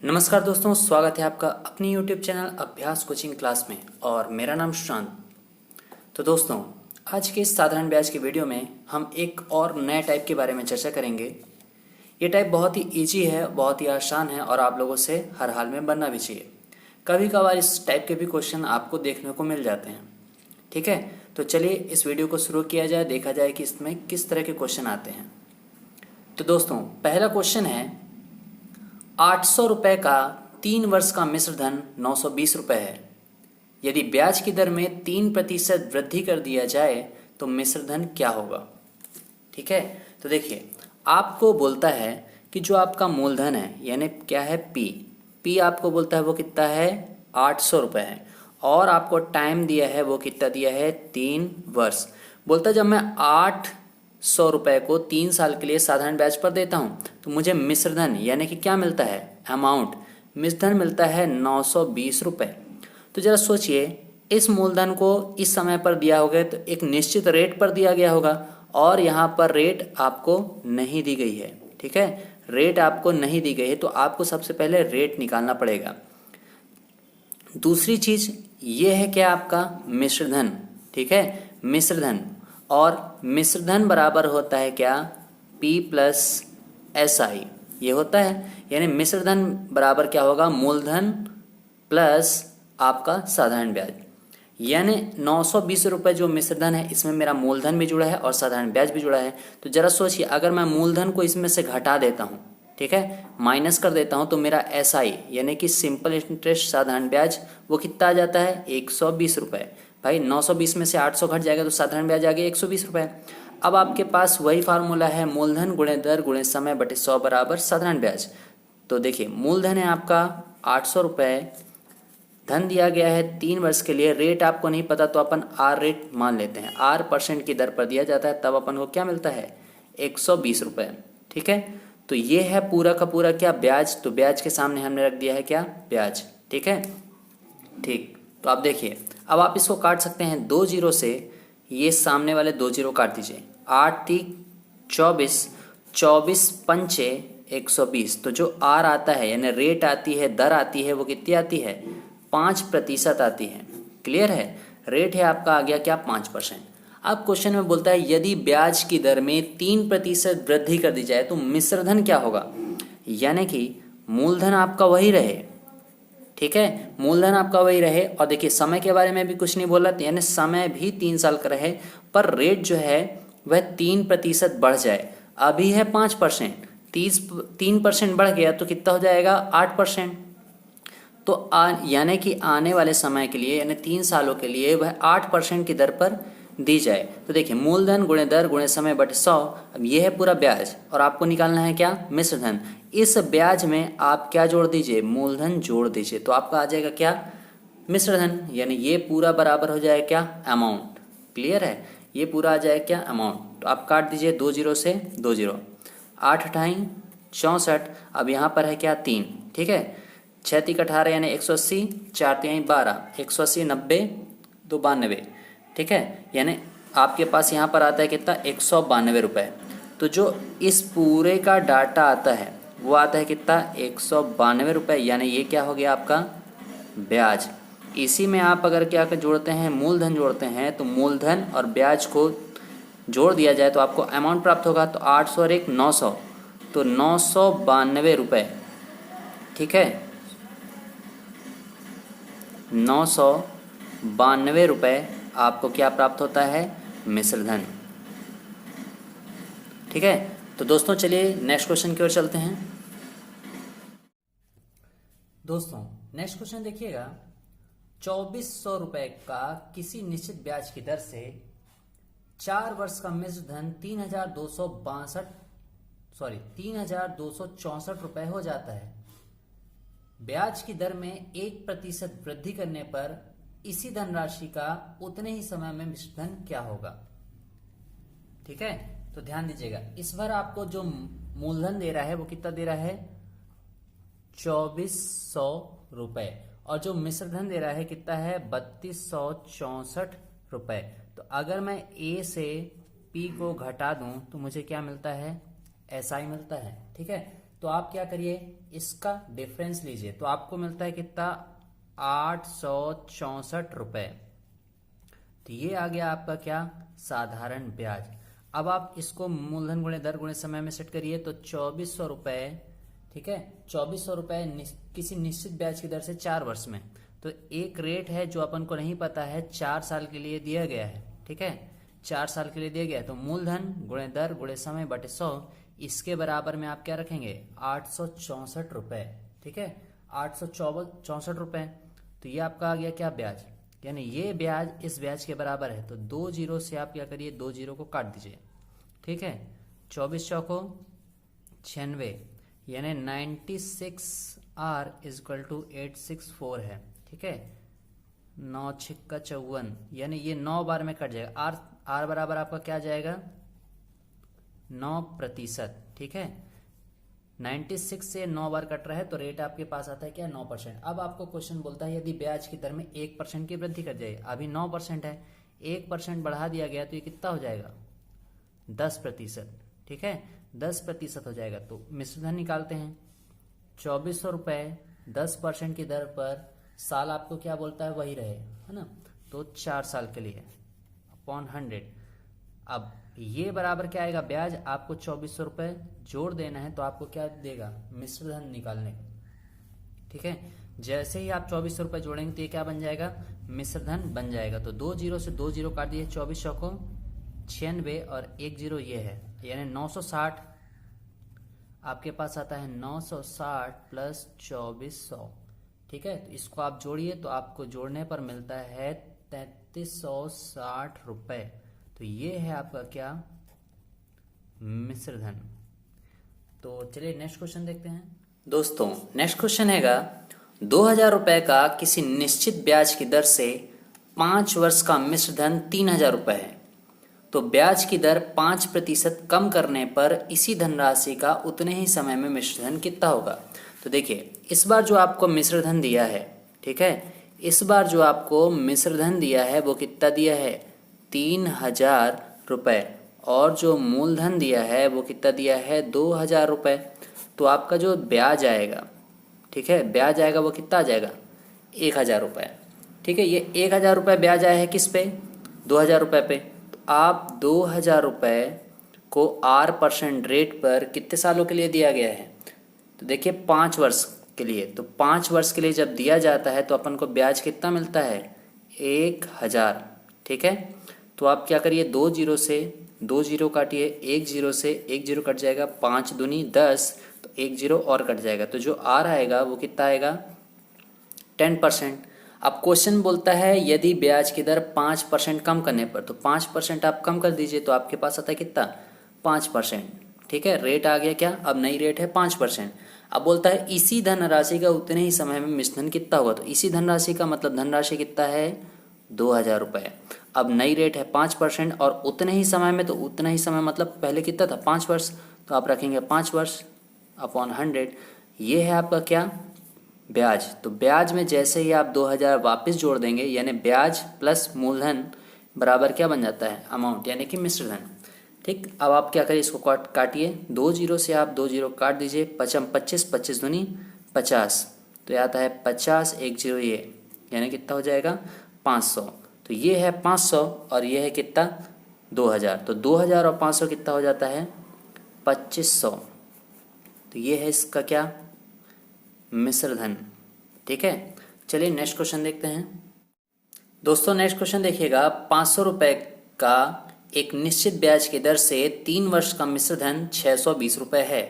नमस्कार दोस्तों, स्वागत है आपका अपनी YouTube चैनल अभ्यास कोचिंग क्लास में और मेरा नाम सुशांत। तो दोस्तों, आज के इस साधारण ब्याज के वीडियो में हम एक और नए टाइप के बारे में चर्चा करेंगे। ये टाइप बहुत ही इजी है, बहुत ही आसान है और आप लोगों से हर हाल में बनना भी चाहिए। कभी कभार इस टाइप के भी क्वेश्चन आपको देखने को मिल जाते हैं। ठीक है, तो चलिए इस वीडियो को शुरू किया जाए, देखा जाए कि इसमें किस तरह के क्वेश्चन आते हैं। तो दोस्तों, पहला क्वेश्चन है 800 रुपये का 3 वर्ष का मिश्र धन 920 रुपये है। यदि ब्याज की दर में 3% वृद्धि कर दिया जाए तो मिश्र धन क्या होगा। ठीक है, तो देखिए आपको बोलता है कि जो आपका मूलधन है यानी क्या है पी आपको बोलता है वो कितना है 800 रुपये है और आपको टाइम दिया है वो कितना दिया है 3 वर्ष। बोलता है जब मैं 800 रुपये को 3 साल के लिए साधारण ब्याज पर देता हूँ तो मुझे मिश्र धन यानी कि क्या मिलता है अमाउंट, मिश्र धन मिलता है 920 रुपये। तो जरा सोचिए इस मूलधन को इस समय पर दिया होगा तो एक निश्चित रेट पर दिया गया होगा और यहाँ पर रेट आपको नहीं दी गई है। ठीक है, रेट आपको नहीं दी गई है तो आपको सबसे पहले रेट निकालना पड़ेगा। दूसरी चीज ये है क्या आपका मिश्र धन। ठीक है, मिश्र धन और मिश्र धन बराबर होता है क्या P प्लस SI ये होता है, यानी मिश्र धन बराबर क्या होगा मूलधन प्लस आपका साधारण ब्याज। यानी 920 रुपये जो मिश्र धन है इसमें मेरा मूलधन भी जुड़ा है और साधारण ब्याज भी जुड़ा है। तो जरा सोचिए अगर मैं मूलधन को इसमें से घटा देता हूँ, ठीक है, माइनस कर देता हूँ तो मेरा SI यानी कि सिंपल इंटरेस्ट साधारण ब्याज वो कितना आ जाता है 120 रुपये। भाई 920 में से 800 घट जाएगा तो साधारण ब्याज आ गया 120 रुपये। अब आपके पास वही फार्मूला है मूलधन गुणे दर गुणे समय बटे 100 बराबर साधारण ब्याज। तो देखिए मूलधन है आपका 800 रुपये, धन दिया गया है 3 वर्ष के लिए, रेट आपको नहीं पता तो अपन R रेट मान लेते हैं, R% की दर पर दिया जाता है तब अपन को क्या मिलता है 120 रुपये। ठीक है, तो ये है पूरा का पूरा क्या ब्याज। तो ब्याज के सामने हमने रख दिया है क्या ब्याज। ठीक है, ठीक, तो आप देखिए अब आप इसको काट सकते हैं 2 जीरो से, ये सामने वाले 2 जीरो काट दीजिए। 8 तीक 24, 24 पंचे 120। तो जो R आता है यानी रेट आती है, दर आती है वो कितनी आती है 5% आती है। क्लियर है, रेट है आपका आ गया क्या 5%। अब क्वेश्चन में बोलता है यदि ब्याज की दर में 3% वृद्धि कर दी जाए तो मिश्र धन क्या होगा, यानी कि मूलधन आपका वही रहे। ठीक है, मूलधन आपका वही रहे और देखिए समय के बारे में भी कुछ नहीं बोला, यानी समय भी 3 साल का रहे पर रेट जो है वह 3% बढ़ जाए। अभी है 5%, 3% बढ़ गया तो कितना हो जाएगा 8%। तो यानी कि आने वाले समय के लिए यानी 3 सालों के लिए वह 8% की दर पर दी जाए। तो देखिए मूलधन गुणे दर गुणे समय बटे 100। अब ये है पूरा ब्याज और आपको निकालना है क्या मिश्र धन। इस ब्याज में आप क्या जोड़ दीजिए मूलधन जोड़ दीजिए तो आपका आ जाएगा क्या मिश्र धन, यानी ये पूरा बराबर हो जाएगा क्या अमाउंट। क्लियर है, ये पूरा आ जाएगा क्या अमाउंट। तो आप काट दीजिए 2 जीरो से 2 जीरो, 8 अठाई 64। अब यहाँ पर है क्या 3। ठीक है, 6 तीक 18 यानी 180, 4 तिहाई 12, 180 90 2 92। ठीक है, यानी आपके पास यहाँ पर आता है कितना 192 रुपये। तो जो इस पूरे का डाटा आता है वो आता है कितना 192 रुपये, यानी ये क्या हो गया आपका ब्याज। इसी में आप अगर क्या जोड़ते हैं मूलधन जोड़ते हैं तो मूलधन और ब्याज को जोड़ दिया जाए तो आपको अमाउंट प्राप्त होगा। तो 800 और 1 900 तो 992 रुपये। ठीक है, 992 रुपये आपको क्या प्राप्त होता है मिश्र धन। ठीक है, तो दोस्तों चलिए नेक्स्ट क्वेश्चन की ओर चलते हैं। दोस्तों नेक्स्ट क्वेश्चन देखिएगा 2400 रुपये का किसी निश्चित ब्याज की दर से 4 वर्ष का मिश्र धन 3264 रुपये हो जाता है। ब्याज की दर में 1% वृद्धि करने पर इसी धनराशि का उतने ही समय में मिश्र धन क्या होगा। ठीक है, तो ध्यान दीजिएगा इस बार आपको जो मूलधन दे रहा है वो कितना दे रहा है 2400 रुपये और जो मिश्र धन दे रहा है कितना है 3264 रुपये। तो अगर मैं A से P को घटा दूं तो मुझे क्या मिलता है SI मिलता है। ठीक है, तो आप क्या करिए, इसका डिफरेंस लीजिए, तो आपको मिलता है कितना, 864 रुपये। तो ये आ गया आपका क्या, साधारण ब्याज। अब आप इसको मूलधन गुणे दर गुणे समय में सेट करिए, तो 2400 रुपये, ठीक है, 2400 रुपये किसी निश्चित ब्याज की दर से 4 वर्ष में। तो एक रेट है जो अपन को नहीं पता है, 4 साल के लिए दिया गया है, ठीक है, 4 साल के लिए दिया गया है। तो मूलधन गुणे दर गुणे समय बटे 100, इसके बराबर में आप क्या रखेंगे, 864 रुपये, ठीक है, 864 रुपये। तो ये आपका आ गया क्या, ब्याज, यानी ये ब्याज इस ब्याज के बराबर है। तो 2 जीरो से आप क्या करिए, 2 जीरो को काट दीजिए, ठीक है, 24 चौको 96, यानी 96R इजक्वल टू 864 है, ठीक है, 9 छिक्का 54, यानी ये 9 बार में कट जाएगा। आर बराबर आपका क्या जाएगा, 9%, ठीक है, 96 से 9 बार कट रहा है, तो रेट आपके पास आता है क्या, 9%। अब आपको क्वेश्चन बोलता है यदि ब्याज की दर में 1% की वृद्धि कर जाए, अभी 9% है, 1% बढ़ा दिया गया तो ये कितना हो जाएगा, 10%, ठीक है, 10% हो जाएगा। तो मिश्रधन निकालते हैं, 2400 रुपये 10% की दर पर, साल आपको क्या बोलता है, वही रहे, है ना, तो 4 साल के लिए अपॉन 100। अब ये बराबर क्या आएगा, ब्याज आपको 2400 रुपये जोड़ देना है, तो आपको क्या देगा, मिश्रधन निकालने, ठीक है। जैसे ही आप 2400 रुपये जोड़ेंगे तो ये क्या बन जाएगा, मिश्रधन बन जाएगा। तो 2 जीरो से 2 जीरो काट दिए, 24 को 96 और 1 जीरो ये है, यानी 960 आपके पास आता है, 960 प्लस 2400, ठीक है। तो इसको आप जोड़िए, तो आपको जोड़ने पर मिलता है 3360 रुपये। तो ये है आपका क्या, मिश्रधन। तो चलिए नेक्स्ट क्वेश्चन देखते हैं। दोस्तों नेक्स्ट क्वेश्चन हैगा, 2000 रुपये का किसी निश्चित ब्याज की दर से 5 वर्ष का मिश्रधन 3000 रुपये है। तो ब्याज की दर 5% कम करने पर इसी धनराशि का उतने ही समय में मिश्रधन कितना होगा। तो देखिए, इस बार जो आपको मिश्रधन दिया है, ठीक है, इस बार जो आपको मिश्रधन दिया है वो कितना दिया है, 3000 रुपये, और जो मूलधन दिया है वो कितना दिया है, 2000 रुपये। तो आपका जो ब्याज आएगा, ठीक है, ब्याज आएगा वो कितना आ जाएगा, 1000 रुपये, ठीक है। ये 1000 रुपये ब्याज आया है किस पे, 2000 रुपये पे। तो आप 2000 रुपये को 8% रेट पर कितने सालों के लिए दिया गया है, तो देखिए 5 वर्ष के लिए। तो 5 वर्ष के लिए जब दिया जाता है तो अपन को ब्याज कितना मिलता है, 1000, ठीक है। तो आप क्या करिए, 2 जीरो से 2 जीरो काटिए, 1 जीरो से 1 जीरो कट जाएगा, 5 दूनी 10, तो 1 जीरो और कट जाएगा। तो जो आर आएगा वो कितना आएगा, 10%। अब क्वेश्चन बोलता है यदि ब्याज की दर 5% कम करने पर, तो 5% आप कम कर दीजिए, तो आपके पास आता है कितना, 5%, ठीक है। रेट आ गया क्या, अब नई रेट है 5%। अब बोलता है इसी धनराशि का उतने ही समय में मिश्रधन कितना होगा। तो इसी धनराशि का मतलब धनराशि कितना है, 2000 रुपये। अब नई रेट है 5% और उतने ही समय में, तो उतना ही समय मतलब पहले कितना था, 5 वर्ष, तो आप रखेंगे 5 वर्ष अपॉन 100। ये है आपका क्या, ब्याज। तो ब्याज में जैसे ही आप 2000 वापस जोड़ देंगे, यानी ब्याज प्लस मूलधन बराबर क्या बन जाता है, अमाउंट, यानी कि मिश्रधन, ठीक। अब आप क्या करिए, इसको काटिए, 2 जीरो से आप 2 जीरो काट दीजिए, 25 25 दूनी 50, तो ये आता है 50, 1 जीरो ये, यानी कितना हो जाएगा, 500। तो ये है 500 और ये है कितना, 2000। तो 2000 और 500 कितना हो जाता है, 2500। तो ये है इसका क्या, मिश्रधन, ठीक है। चलिए नेक्स्ट क्वेश्चन देखते हैं। दोस्तों नेक्स्ट क्वेश्चन देखिएगा, 500 रुपये का एक निश्चित ब्याज की दर से 3 वर्ष का मिश्रधन 620 रुपये है।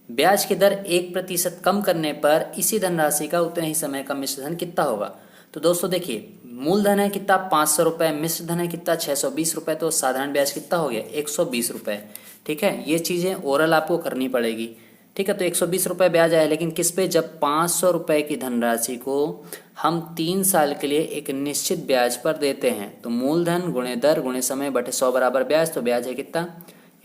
ब्याज की दर 1% कम करने पर इसी धनराशि का उतने ही समय का मिश्रधन कितना होगा। तो दोस्तों देखिए, मूलधन है कितना, 500 रुपये, मिश्रधन है कितना, 620 रुपये, तो साधारण ब्याज कितना हो गया, 120 रुपये, ठीक है। ये चीज़ें ओरल आपको करनी पड़ेगी, ठीक है। तो 120 रुपये ब्याज आया, लेकिन किस पे, जब 500 रुपये की धनराशि को हम 3 साल के लिए एक निश्चित ब्याज पर देते हैं। तो मूलधन गुणे दर गुणे समय बटे 100 बराबर ब्याज, तो ब्याज है कितना,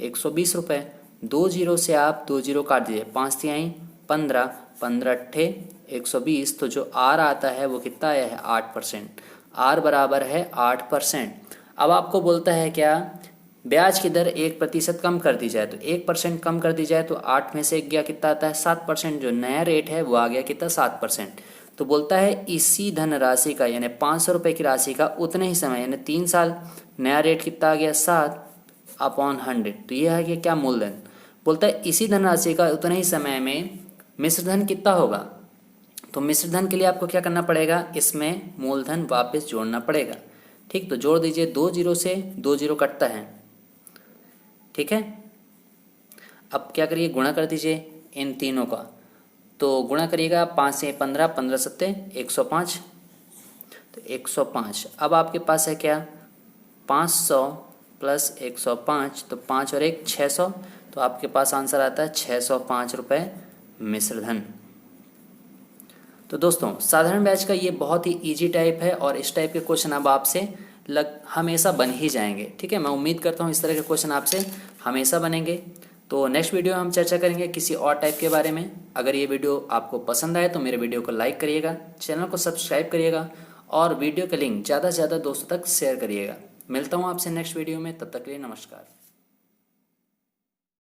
120 रुपये। 2 जीरो से आप 2 जीरो काट दीजिए, 5 तिहाई 15, 15 अट्ठे 120, तो जो आर आता है वो कितना आया है, 8%। आर बराबर है 8%। अब आपको बोलता है क्या, ब्याज की दर 1% कम कर दी जाए तो 1% कम कर दी जाए तो 8 में से 1 गया कितना आता है 7%। जो नया रेट है वो आ गया कितना 7%। तो बोलता है इसी धनराशि का यानी 500 रुपये की राशि का उतने ही समय यानी 3 साल नया रेट कितना आ गया 7/100। तो ये है कि क्या मूलधन। बोलता है इसी धनराशि का उतने ही समय में मिश्रधन कितना होगा। तो मिश्रधन के लिए आपको क्या करना पड़ेगा, इसमें मूलधन वापस जोड़ना पड़ेगा। ठीक, तो जोड़ दीजिए, 2 जीरो से 2 जीरो कटता है। ठीक है, अब क्या करिए गुणा कर दीजिए इन तीनों का। तो गुणा करिएगा 5 से 15, 15 सत्ते 105, तो 105। अब आपके पास है क्या 500 प्लस 105, तो 5 और 1 600। तो आपके पास आंसर आता है 605 रुपये मिश्रधन। तो दोस्तों साधारण ब्याज का ये बहुत ही इजी टाइप है और इस टाइप के क्वेश्चन अब आपसे हमेशा बन ही जाएंगे। ठीक है, मैं उम्मीद करता हूँ इस तरह के क्वेश्चन आपसे हमेशा बनेंगे। तो नेक्स्ट वीडियो में हम चर्चा करेंगे किसी और टाइप के बारे में। अगर ये वीडियो आपको पसंद आए तो मेरे वीडियो को लाइक करिएगा, चैनल को सब्सक्राइब करिएगा और वीडियो का लिंक ज़्यादा से ज़्यादा दोस्तों तक शेयर करिएगा। मिलता हूँ आपसे नेक्स्ट वीडियो में, तब तक के लिए नमस्कार।